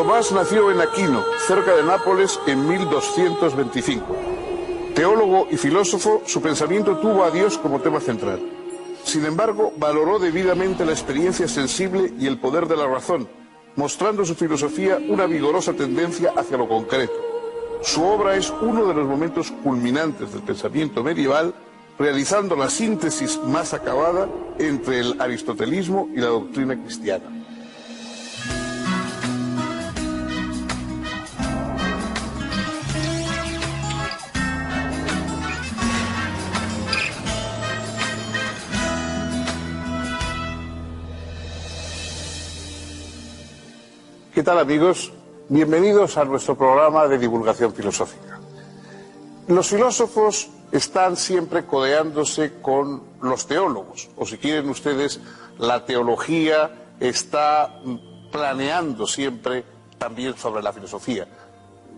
Tomás nació en Aquino, cerca de Nápoles, en 1225. Teólogo y filósofo, su pensamiento tuvo a Dios como tema central. Sin embargo, valoró debidamente la experiencia sensible y el poder de la razón, mostrando su filosofía una vigorosa tendencia hacia lo concreto. Su obra es uno de los momentos culminantes del pensamiento medieval, realizando la síntesis más acabada entre el aristotelismo y la doctrina cristiana. ¿Qué tal, amigos? Bienvenidos a nuestro programa de divulgación filosófica. Los filósofos están siempre codeándose con los teólogos, o si quieren ustedes, la teología está planeando siempre también sobre la filosofía.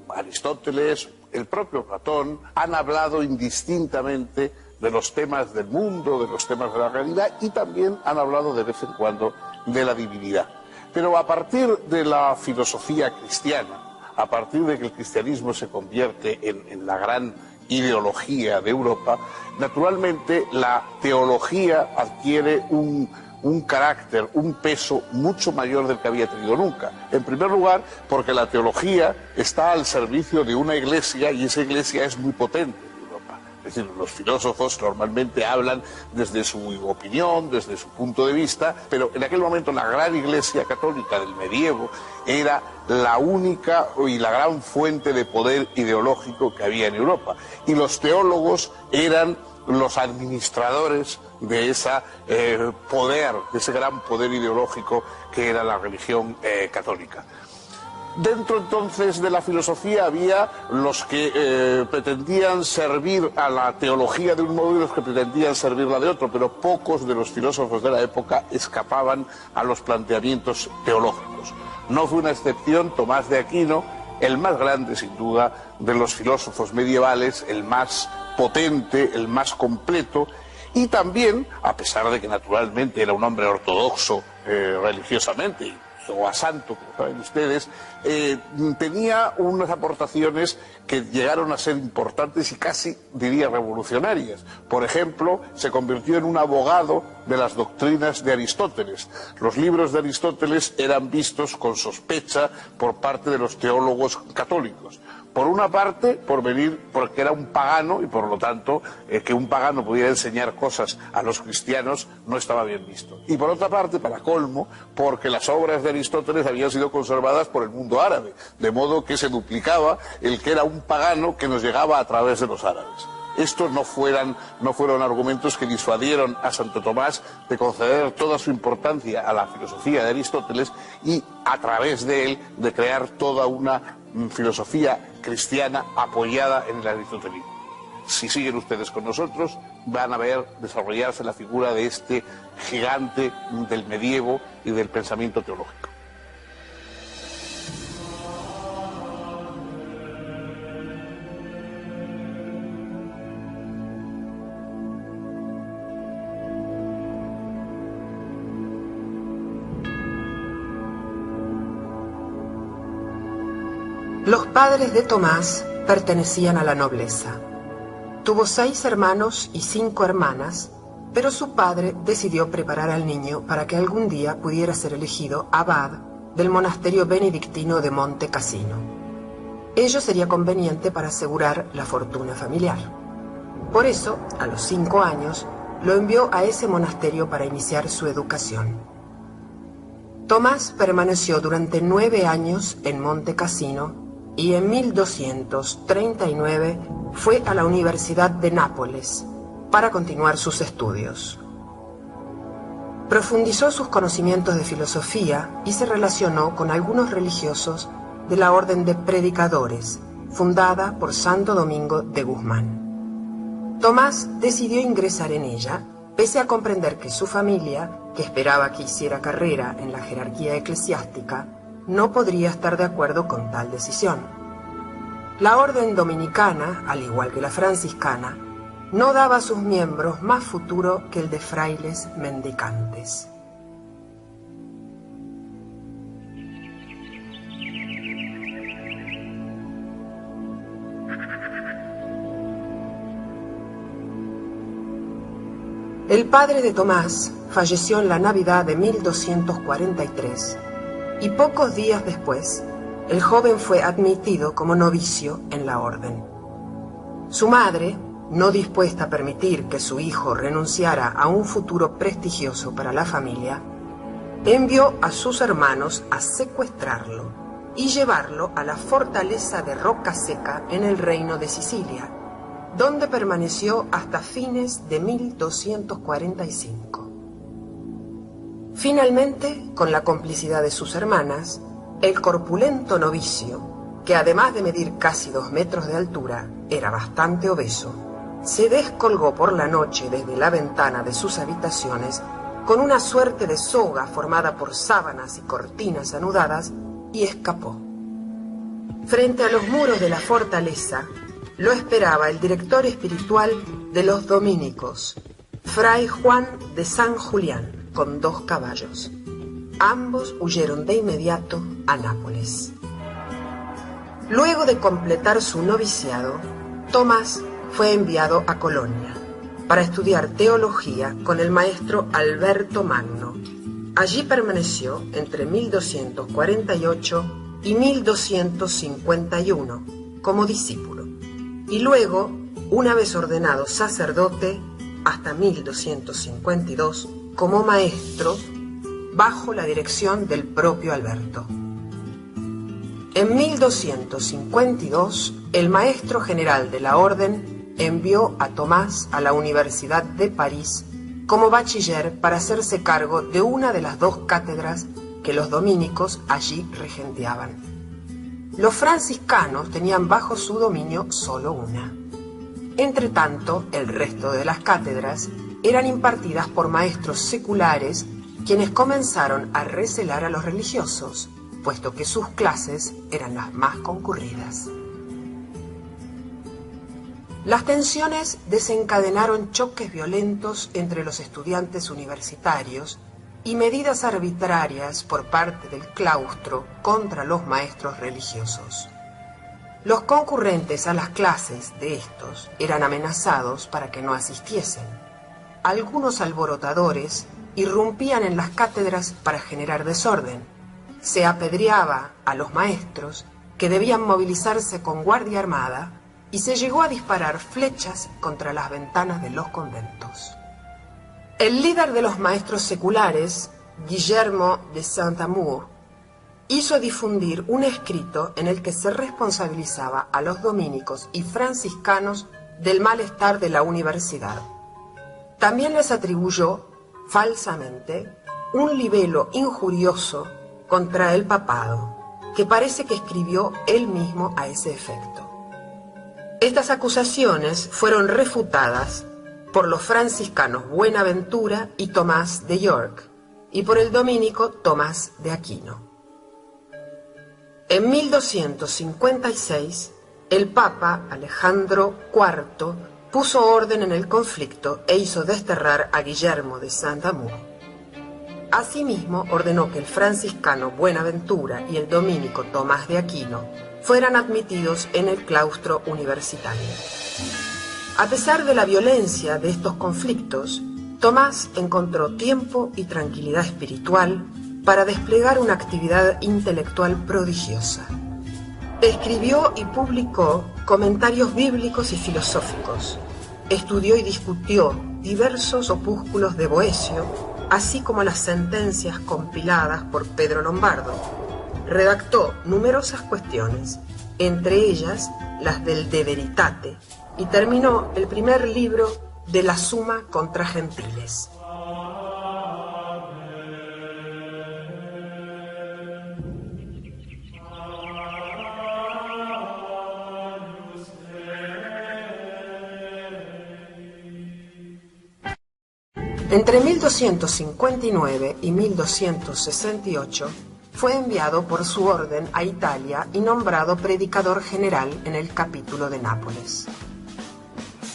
Aristóteles, el propio Platón, han hablado indistintamente de los temas del mundo, de los temas de la realidad, y también han hablado de vez en cuando de la divinidad. Pero a partir de la filosofía cristiana, a partir de que el cristianismo se convierte en la gran ideología de Europa, naturalmente la teología adquiere un carácter, un peso mucho mayor del que había tenido nunca. En primer lugar, porque la teología está al servicio de una iglesia y esa iglesia es muy potente. Es decir, los filósofos normalmente hablan desde su opinión, desde su punto de vista, pero en aquel momento la gran Iglesia católica del medievo era la única y la gran fuente de poder ideológico que había en Europa. Y los teólogos eran los administradores de ese poder, de ese gran poder ideológico que era la religión católica. Dentro entonces de la filosofía había los que pretendían servir a la teología de un modo y los que pretendían servirla de otro, pero pocos de los filósofos de la época escapaban a los planteamientos teológicos. No fue una excepción Tomás de Aquino, el más grande sin duda de los filósofos medievales, el más potente, el más completo, y también, a pesar de que naturalmente era un hombre ortodoxo religiosamente, o a santo, como saben ustedes, tenía unas aportaciones que llegaron a ser importantes y casi, diría, revolucionarias. Por ejemplo, se convirtió en un abogado de las doctrinas de Aristóteles. Los libros de Aristóteles eran vistos con sospecha por parte de los teólogos católicos. Por una parte, porque era un pagano y por lo tanto que un pagano pudiera enseñar cosas a los cristianos no estaba bien visto. Y por otra parte, para colmo, porque las obras de Aristóteles habían sido conservadas por el mundo árabe, de modo que se duplicaba el que era un pagano que nos llegaba a través de los árabes. Estos no fueron argumentos que disuadieron a Santo Tomás de conceder toda su importancia a la filosofía de Aristóteles y a través de él de crear toda una filosofía cristiana apoyada en el aristotelismo. Si siguen ustedes con nosotros, van a ver desarrollarse la figura de este gigante del medievo y del pensamiento teológico. Los padres de Tomás pertenecían a la nobleza. Tuvo 6 hermanos y 5 hermanas, pero su padre decidió preparar al niño para que algún día pudiera ser elegido abad del monasterio benedictino de Monte Cassino. Ello sería conveniente para asegurar la fortuna familiar. Por eso, a los 5 años, lo envió a ese monasterio para iniciar su educación. Tomás permaneció durante 9 años en Monte Cassino y en 1239 fue a la Universidad de Nápoles para continuar sus estudios. Profundizó sus conocimientos de filosofía y se relacionó con algunos religiosos de la Orden de Predicadores, fundada por Santo Domingo de Guzmán. Tomás decidió ingresar en ella, pese a comprender que su familia, que esperaba que hiciera carrera en la jerarquía eclesiástica, no podría estar de acuerdo con tal decisión. La orden dominicana, al igual que la franciscana, no daba a sus miembros más futuro que el de frailes mendicantes. El padre de Tomás falleció en la Navidad de 1243 y pocos días después el joven fue admitido como novicio en la orden. Su madre, no dispuesta a permitir que su hijo renunciara a un futuro prestigioso para la familia, envió a sus hermanos a secuestrarlo y llevarlo a la fortaleza de Rocaseca en el reino de Sicilia, donde permaneció hasta fines de 1245. Finalmente, con la complicidad de sus hermanas, el corpulento novicio, que además de medir casi 2 metros de altura, era bastante obeso, se descolgó por la noche desde la ventana de sus habitaciones con una suerte de soga formada por sábanas y cortinas anudadas y escapó. Frente a los muros de la fortaleza lo esperaba el director espiritual de los dominicos, Fray Juan de San Julián, con 2 caballos. Ambos huyeron de inmediato a Nápoles. Luego de completar su noviciado, Tomás fue enviado a Colonia para estudiar teología con el maestro Alberto Magno. Allí permaneció entre 1248 y 1251 como discípulo, y luego, una vez ordenado sacerdote, hasta 1252 como maestro bajo la dirección del propio Alberto. En 1252, el maestro general de la orden envió a Tomás a la Universidad de París como bachiller para hacerse cargo de una de las 2 cátedras que los dominicos allí regenteaban. Los franciscanos tenían bajo su dominio solo una. Entretanto, el resto de las cátedras eran impartidas por maestros seculares, quienes comenzaron a recelar a los religiosos, puesto que sus clases eran las más concurridas. Las tensiones desencadenaron choques violentos entre los estudiantes universitarios y medidas arbitrarias por parte del claustro contra los maestros religiosos. Los concurrentes a las clases de estos eran amenazados para que no asistiesen. Algunos alborotadores irrumpían en las cátedras para generar desorden. Se apedreaba a los maestros, que debían movilizarse con guardia armada, y se llegó a disparar flechas contra las ventanas de los conventos. El líder de los maestros seculares, Guillermo de Saint-Amour, hizo difundir un escrito en el que se responsabilizaba a los dominicos y franciscanos del malestar de la universidad. También les atribuyó, falsamente, un libelo injurioso contra el papado, que parece que escribió él mismo a ese efecto. Estas acusaciones fueron refutadas por los franciscanos Buenaventura y Tomás de York, y por el dominico Tomás de Aquino. En 1256, el Papa Alejandro IV puso orden en el conflicto e hizo desterrar a Guillermo de Saint-Amour. Asimismo, ordenó que el franciscano Buenaventura y el dominico Tomás de Aquino fueran admitidos en el claustro universitario. A pesar de la violencia de estos conflictos, Tomás encontró tiempo y tranquilidad espiritual para desplegar una actividad intelectual prodigiosa. Escribió y publicó comentarios bíblicos y filosóficos. Estudió y discutió diversos opúsculos de Boecio, así como las sentencias compiladas por Pedro Lombardo. Redactó numerosas cuestiones, entre ellas las del De Veritate, y terminó el primer libro de la Summa contra Gentiles. Entre 1259 y 1268 fue enviado por su orden a Italia y nombrado predicador general en el capítulo de Nápoles.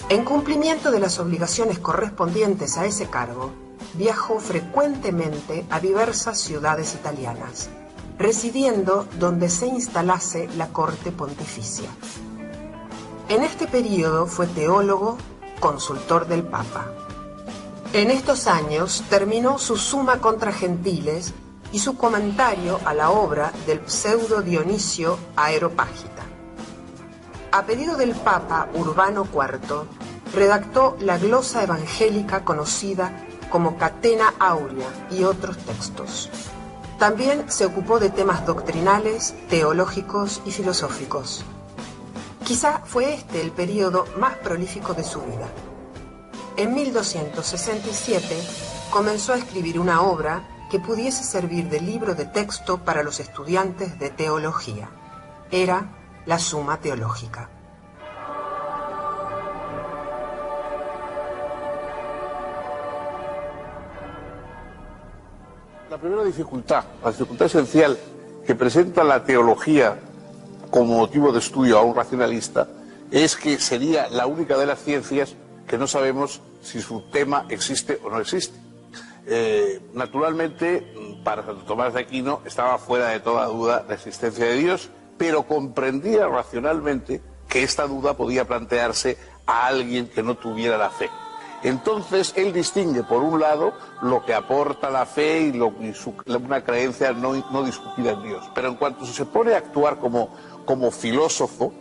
En cumplimiento de las obligaciones correspondientes a ese cargo, viajó frecuentemente a diversas ciudades italianas, residiendo donde se instalase la corte pontificia. En este período fue teólogo, consultor del Papa. En estos años terminó su Summa contra Gentiles y su comentario a la obra del pseudo Dionisio Areopágita. A pedido del Papa Urbano IV, redactó la glosa evangélica conocida como Catena Áurea y otros textos. También se ocupó de temas doctrinales, teológicos y filosóficos. Quizá fue este el período más prolífico de su vida. En 1267 comenzó a escribir una obra que pudiese servir de libro de texto para los estudiantes de teología. Era la Summa Teológica. La primera dificultad, la dificultad esencial que presenta la teología como motivo de estudio a un racionalista, es que sería la única de las ciencias que no sabemos si su tema existe o no existe. Naturalmente, para Santo Tomás de Aquino estaba fuera de toda duda la existencia de Dios, pero comprendía racionalmente que esta duda podía plantearse a alguien que no tuviera la fe. Entonces él distingue, por un lado, lo que aporta la fe y una creencia no discutida en Dios. Pero en cuanto se pone a actuar como filósofo,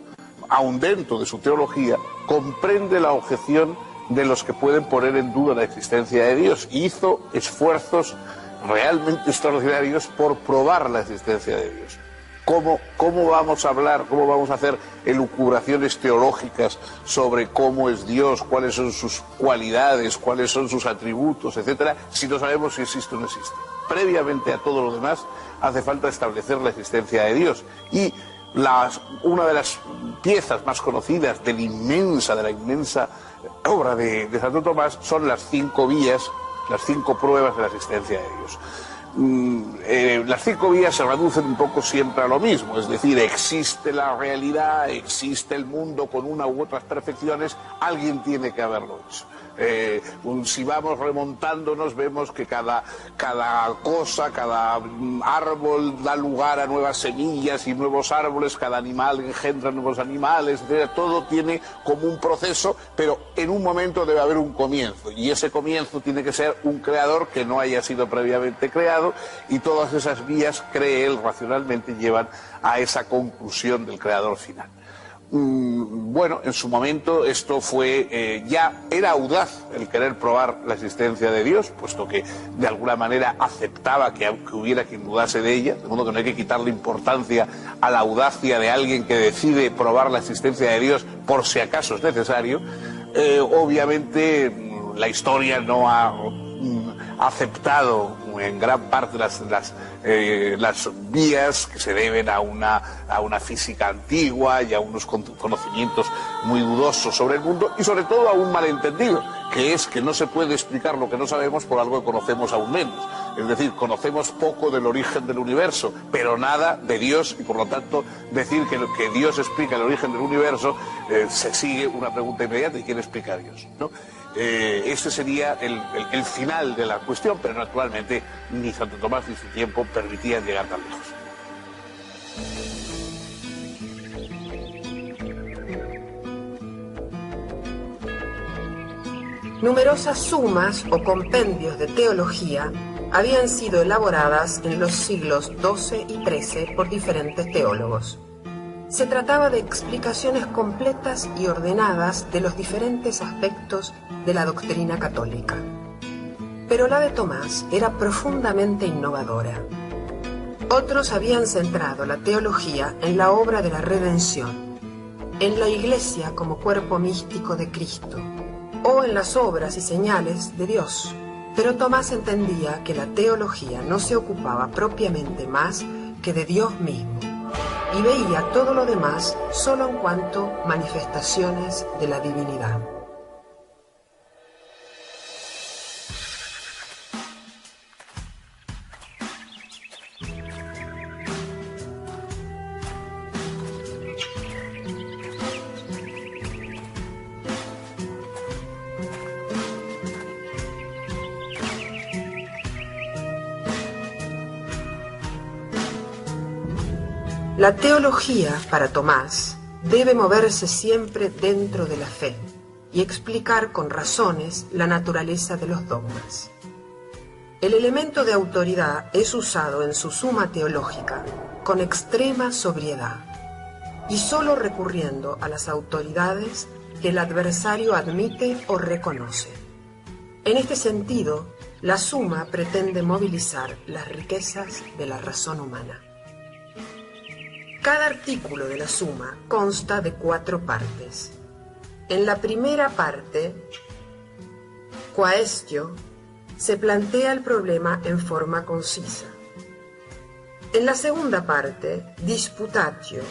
aun dentro de su teología, comprende la objeción de los que pueden poner en duda la existencia de Dios. Y hizo esfuerzos realmente extraordinarios por probar la existencia de Dios. ¿Cómo vamos a hablar, cómo vamos a hacer elucubraciones teológicas sobre cómo es Dios, cuáles son sus cualidades, cuáles son sus atributos, etcétera, si no sabemos si existe o no existe? Previamente a todo lo demás, hace falta establecer la existencia de Dios. Y una de las piezas más conocidas de la inmensa obra de Santo Tomás son las 5 vías, las 5 pruebas de la existencia de Dios. Las 5 vías se reducen un poco siempre a lo mismo, es decir, existe la realidad, existe el mundo con una u otras perfecciones, alguien tiene que haberlo hecho. Si vamos remontándonos, vemos que cada cosa, cada árbol da lugar a nuevas semillas y nuevos árboles, cada animal engendra nuevos animales, etc. Todo tiene como un proceso, pero en un momento debe haber un comienzo, y ese comienzo tiene que ser un creador que no haya sido previamente creado, y todas esas vías, cree él racionalmente, llevan a esa conclusión del creador final. Bueno, en su momento esto fue, ya era audaz el querer probar la existencia de Dios, puesto que de alguna manera aceptaba que hubiera quien dudase de ella, de modo que no hay que quitarle importancia a la audacia de alguien que decide probar la existencia de Dios por si acaso es necesario. Obviamente la historia no ha aceptado en gran parte las vías que se deben a una física antigua y a unos conocimientos muy dudosos sobre el mundo, y sobre todo a un malentendido, que es que no se puede explicar lo que no sabemos por algo que conocemos aún menos. Es decir, conocemos poco del origen del universo, pero nada de Dios, y por lo tanto decir que Dios explica el origen del universo, se sigue una pregunta inmediata: ¿y quién explica a Dios?, ¿no? Este sería el final de la cuestión, pero naturalmente ni Santo Tomás ni su tiempo permitían llegar tan lejos. Numerosas sumas o compendios de teología habían sido elaboradas en los siglos XII y XIII por diferentes teólogos. Se trataba de explicaciones completas y ordenadas de los diferentes aspectos de la doctrina católica. Pero la de Tomás era profundamente innovadora. Otros habían centrado la teología en la obra de la redención, en la Iglesia como cuerpo místico de Cristo, o en las obras y señales de Dios. Pero Tomás entendía que la teología no se ocupaba propiamente más que de Dios mismo, y veía todo lo demás solo en cuanto manifestaciones de la divinidad. La teología, para Tomás, debe moverse siempre dentro de la fe y explicar con razones la naturaleza de los dogmas. El elemento de autoridad es usado en su suma teológica con extrema sobriedad y solo recurriendo a las autoridades que el adversario admite o reconoce. En este sentido, la suma pretende movilizar las riquezas de la razón humana. Cada artículo de la suma consta de 4 partes. En la primera parte, quaestio, se plantea el problema en forma concisa. En la segunda parte, disputatio,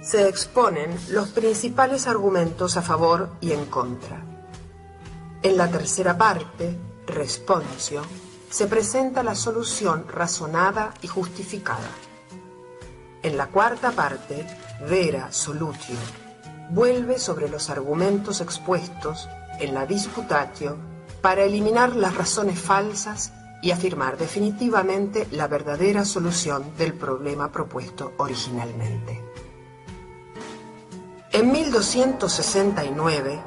se exponen los principales argumentos a favor y en contra. En la tercera parte, responsio, se presenta la solución razonada y justificada. En la cuarta parte, vera solutio, vuelve sobre los argumentos expuestos en la disputatio para eliminar las razones falsas y afirmar definitivamente la verdadera solución del problema propuesto originalmente. En 1269,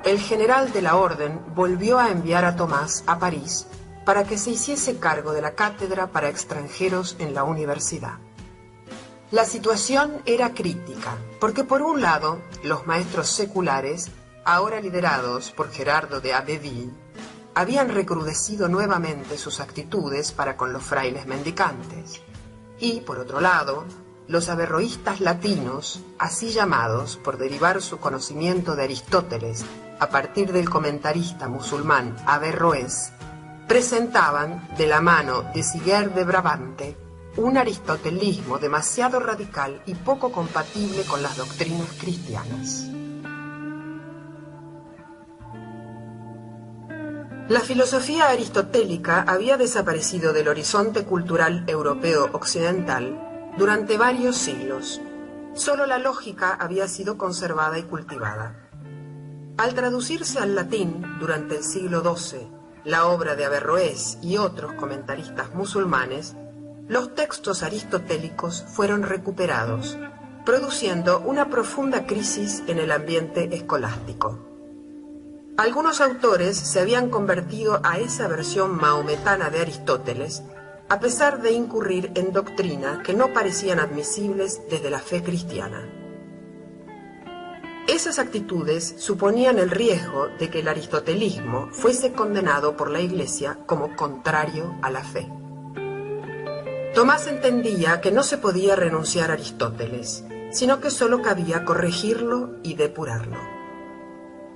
el general de la Orden volvió a enviar a Tomás a París para que se hiciese cargo de la cátedra para extranjeros en la universidad. La situación era crítica, porque por un lado, los maestros seculares, ahora liderados por Gerardo de Abbeville, habían recrudecido nuevamente sus actitudes para con los frailes mendicantes, y por otro lado, los averroístas latinos, así llamados por derivar su conocimiento de Aristóteles a partir del comentarista musulmán Averroés, presentaban, de la mano de Siger de Brabante, un aristotelismo demasiado radical y poco compatible con las doctrinas cristianas. La filosofía aristotélica había desaparecido del horizonte cultural europeo occidental durante varios siglos. Solo la lógica había sido conservada y cultivada. Al traducirse al latín durante el siglo XII la obra de Averroés y otros comentaristas musulmanes, los textos aristotélicos fueron recuperados, produciendo una profunda crisis en el ambiente escolástico. Algunos autores se habían convertido a esa versión mahometana de Aristóteles, a pesar de incurrir en doctrinas que no parecían admisibles desde la fe cristiana. Esas actitudes suponían el riesgo de que el aristotelismo fuese condenado por la Iglesia como contrario a la fe. Tomás entendía que no se podía renunciar a Aristóteles, sino que solo cabía corregirlo y depurarlo.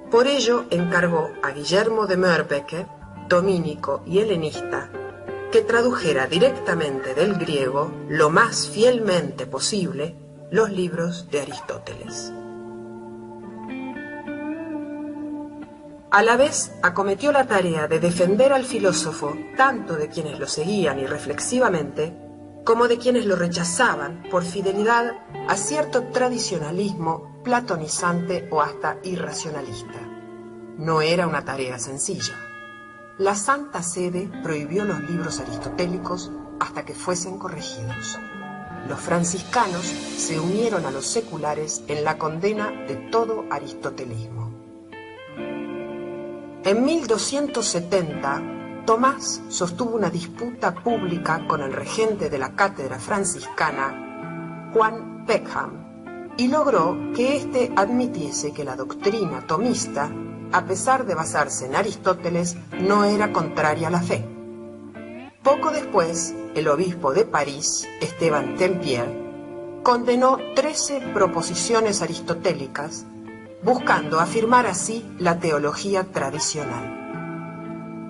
Por ello encargó a Guillermo de Moerbeke, dominico y helenista, que tradujera directamente del griego, lo más fielmente posible, los libros de Aristóteles. A la vez acometió la tarea de defender al filósofo tanto de quienes lo seguían irreflexivamente como de quienes lo rechazaban por fidelidad a cierto tradicionalismo platonizante o hasta irracionalista. No era una tarea sencilla. La Santa Sede prohibió los libros aristotélicos hasta que fuesen corregidos. Los franciscanos se unieron a los seculares en la condena de todo aristotelismo. En 1270, Tomás sostuvo una disputa pública con el regente de la cátedra franciscana, Juan Peckham, y logró que éste admitiese que la doctrina tomista, a pesar de basarse en Aristóteles, no era contraria a la fe. Poco después, el obispo de París, Esteban Tempier, condenó 13 proposiciones aristotélicas, buscando afirmar así la teología tradicional.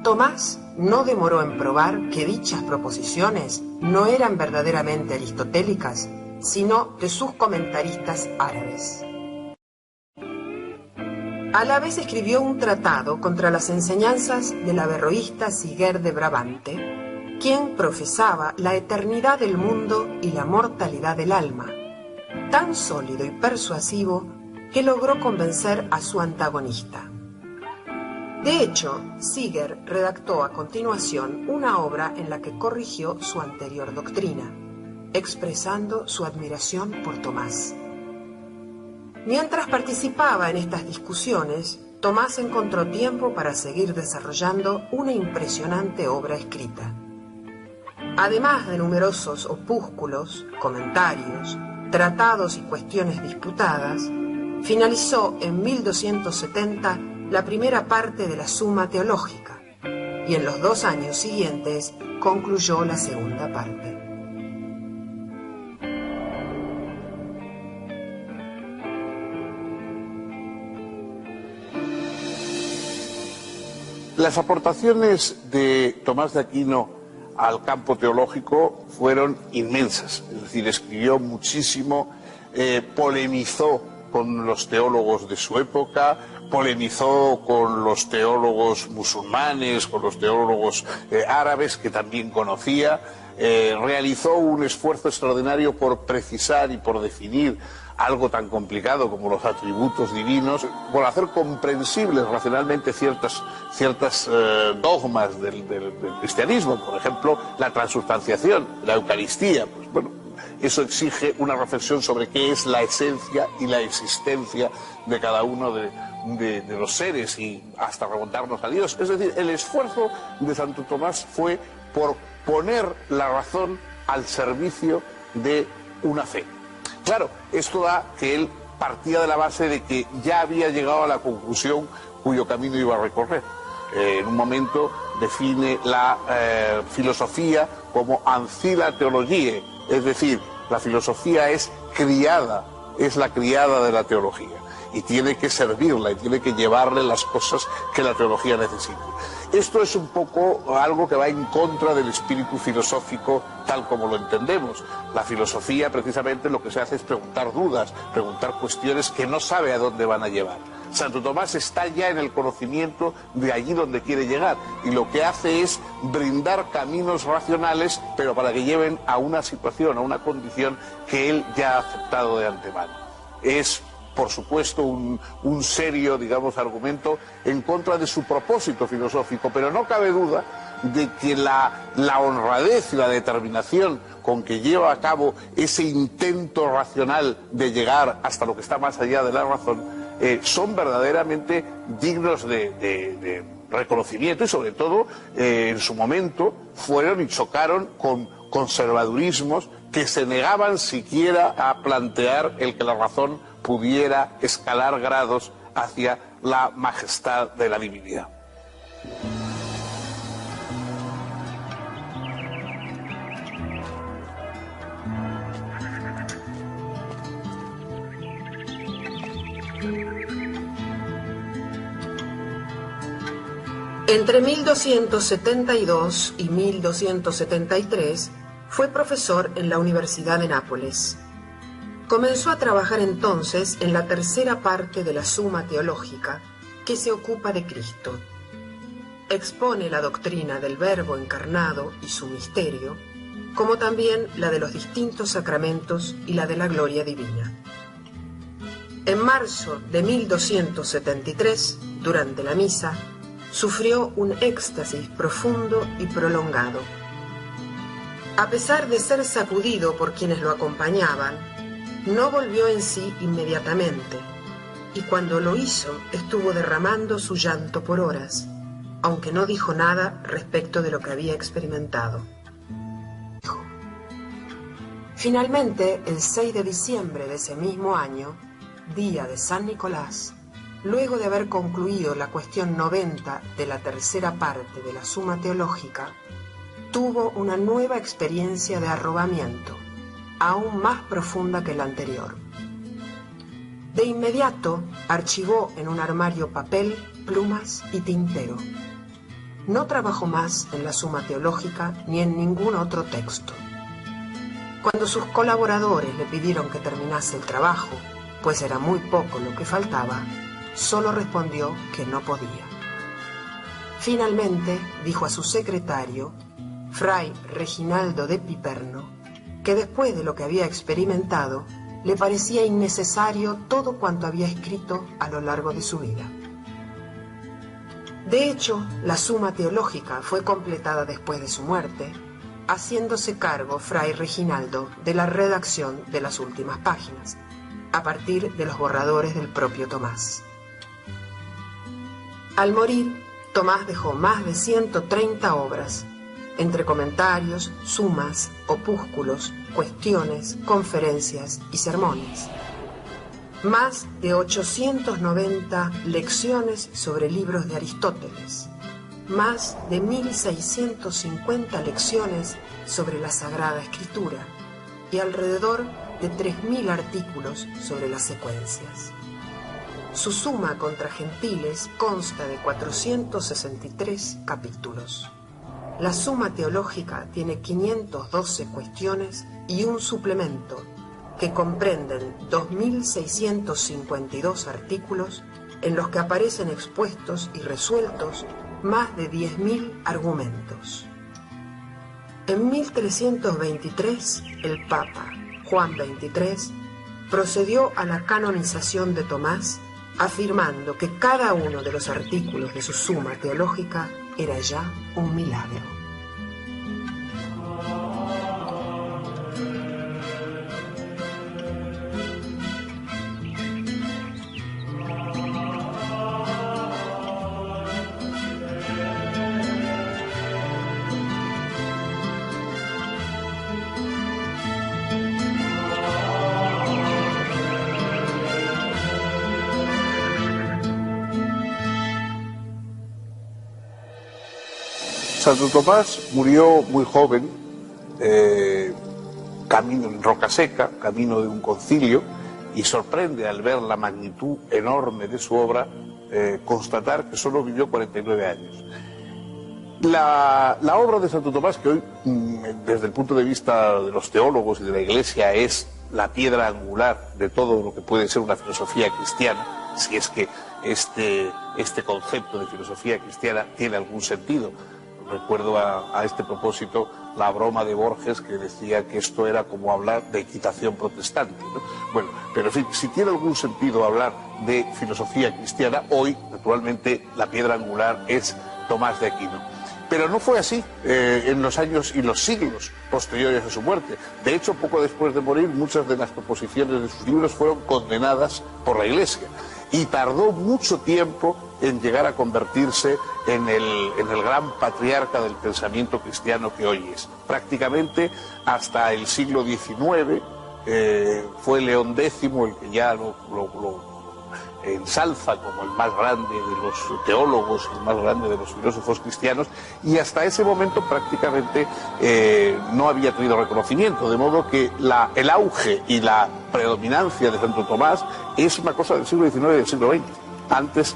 Tomás no demoró en probar que dichas proposiciones no eran verdaderamente aristotélicas, sino de sus comentaristas árabes. A la vez escribió un tratado contra las enseñanzas del averroísta Siger de Brabante, quien profesaba la eternidad del mundo y la mortalidad del alma, tan sólido y persuasivo que logró convencer a su antagonista. De hecho, Siger redactó a continuación una obra en la que corrigió su anterior doctrina, expresando su admiración por Tomás. Mientras participaba en estas discusiones, Tomás encontró tiempo para seguir desarrollando una impresionante obra escrita. Además de numerosos opúsculos, comentarios, tratados y cuestiones disputadas, finalizó en 1270 la primera parte de la Summa Teológica y en los 2 años siguientes concluyó la segunda parte. Las aportaciones de Tomás de Aquino al campo teológico fueron inmensas, es decir, escribió muchísimo, polemizó con los teólogos de su época, polemizó con los teólogos musulmanes, con los teólogos árabes que también conocía, realizó un esfuerzo extraordinario por precisar y por definir algo tan complicado como los atributos divinos, por hacer comprensibles racionalmente ciertas dogmas del cristianismo, por ejemplo, la transubstanciación, la Eucaristía. Pues bueno, eso exige una reflexión sobre qué es la esencia y la existencia de cada uno de los seres y hasta remontarnos a Dios. Es decir, el esfuerzo de Santo Tomás fue por poner la razón al servicio de una fe. Claro, esto da que él partía de la base de que ya había llegado a la conclusión cuyo camino iba a recorrer. En un momento define la filosofía como ancilla theologiae, es decir, la filosofía es la criada de la teología y tiene que servirla y tiene que llevarle las cosas que la teología necesita. Esto es un poco algo que va en contra del espíritu filosófico tal como lo entendemos. La filosofía precisamente lo que se hace es preguntar dudas, preguntar cuestiones que no sabe a dónde van a llevar. Santo Tomás está ya en el conocimiento de allí donde quiere llegar y lo que hace es brindar caminos racionales, pero para que lleven a una situación, a una condición que él ya ha aceptado de antemano. Es, por supuesto, un serio, digamos, argumento en contra de su propósito filosófico, pero no cabe duda de que la honradez y la determinación con que lleva a cabo ese intento racional de llegar hasta lo que está más allá de la razón son verdaderamente dignos de reconocimiento y sobre todo en su momento fueron y chocaron con conservadurismos que se negaban siquiera a plantear el que la razón pudiera escalar grados hacia la majestad de la divinidad. Entre 1272 y 1273 fue profesor en la Universidad de Nápoles. Comenzó a trabajar entonces en la tercera parte de la Summa Teológica, que se ocupa de Cristo. Expone la doctrina del Verbo encarnado y su misterio, como también la de los distintos sacramentos y la de la gloria divina. En marzo de 1273, durante la misa, sufrió un éxtasis profundo y prolongado. A pesar de ser sacudido por quienes lo acompañaban, no volvió en sí inmediatamente, y cuando lo hizo estuvo derramando su llanto por horas, aunque no dijo nada respecto de lo que había experimentado. Finalmente, el 6 de diciembre de ese mismo año, día de San Nicolás, luego de haber concluido la cuestión 90 de la tercera parte de la Summa Teológica, tuvo una nueva experiencia de arrobamiento, aún más profunda que la anterior. De inmediato archivó en un armario papel, plumas y tintero. No trabajó más en la Summa Teológica ni en ningún otro texto. Cuando sus colaboradores le pidieron que terminase el trabajo, pues era muy poco lo que faltaba, solo respondió que no podía. Finalmente dijo a su secretario, Fray Reginaldo de Piperno, que después de lo que había experimentado, le parecía innecesario todo cuanto había escrito a lo largo de su vida. De hecho, la Summa Teológica fue completada después de su muerte, haciéndose cargo Fray Reginaldo de la redacción de las últimas páginas, a partir de los borradores del propio Tomás. Al morir, Tomás dejó más de 130 obras, entre comentarios, sumas, opúsculos, cuestiones, conferencias y sermones. Más de 890 lecciones sobre libros de Aristóteles, más de 1650 lecciones sobre la Sagrada Escritura y alrededor de 3000 artículos sobre las secuencias. Su suma contra gentiles consta de 463 capítulos. La Suma Teológica tiene 512 cuestiones y un suplemento que comprenden 2652 artículos en los que aparecen expuestos y resueltos más de 10.000 argumentos. En 1323, el Papa Juan XXIII procedió a la canonización de Tomás, afirmando que cada uno de los artículos de su Suma Teológica era ya un milagro. Santo Tomás murió muy joven, camino en Roca Seca, camino de un concilio, y sorprende al ver la magnitud enorme de su obra constatar que solo vivió 49 años. La obra de Santo Tomás, que hoy, desde el punto de vista de los teólogos y de la Iglesia, es la piedra angular de todo lo que puede ser una filosofía cristiana, si es que este concepto de filosofía cristiana tiene algún sentido. Recuerdo a este propósito la broma de Borges, que decía que esto era como hablar de equitación protestante, ¿no? Bueno, pero en fin, si tiene algún sentido hablar de filosofía cristiana, hoy, naturalmente, la piedra angular es Tomás de Aquino. Pero no fue así en los años y los siglos posteriores a su muerte. De hecho, poco después de morir, muchas de las proposiciones de sus libros fueron condenadas por la Iglesia. Y tardó mucho tiempo en llegar a convertirse en el gran patriarca del pensamiento cristiano que hoy es. Prácticamente hasta el siglo XIX fue León X el que ya lo ensalza como el más grande de los teólogos, el más grande de los filósofos cristianos, y hasta ese momento prácticamente no había tenido reconocimiento, de modo que el auge y la predominancia de Santo Tomás es una cosa del siglo XIX y del siglo XX. Antes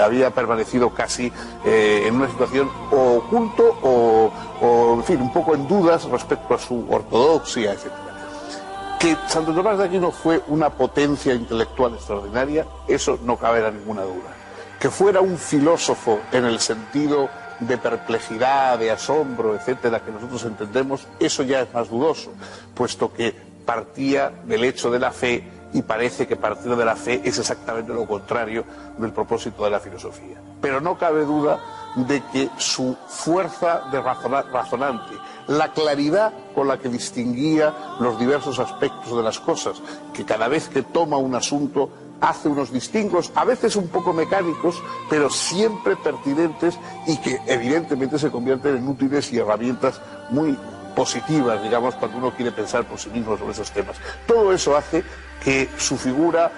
había permanecido casi en una situación o oculto o, en fin, un poco en dudas respecto a su ortodoxia, etc. Que Santo Tomás de Aquino fue una potencia intelectual extraordinaria, eso no cabe ninguna duda. Que fuera un filósofo en el sentido de perplejidad, de asombro, etcétera, que nosotros entendemos, eso ya es más dudoso, puesto que partía del hecho de la fe, y parece que partir de la fe es exactamente lo contrario del propósito de la filosofía. Pero no cabe duda de que su fuerza de razonante, la claridad con la que distinguía los diversos aspectos de las cosas, que cada vez que toma un asunto hace unos distingos, a veces un poco mecánicos, pero siempre pertinentes y que evidentemente se convierten en útiles y herramientas muy positivas, digamos, cuando uno quiere pensar por sí mismo sobre esos temas. Todo eso hace que su figura,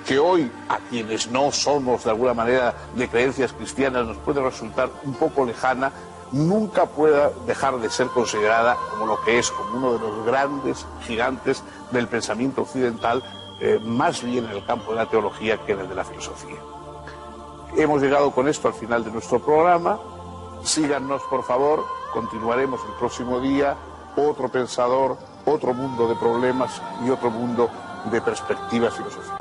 que hoy a quienes no somos de alguna manera de creencias cristianas nos puede resultar un poco lejana, nunca pueda dejar de ser considerada como lo que es, como uno de los grandes gigantes del pensamiento occidental, más bien en el campo de la teología que en el de la filosofía. Hemos llegado con esto al final de nuestro programa. Síganos, por favor, continuaremos el próximo día, otro pensador, otro mundo de problemas y otro mundo de perspectivas filosóficas.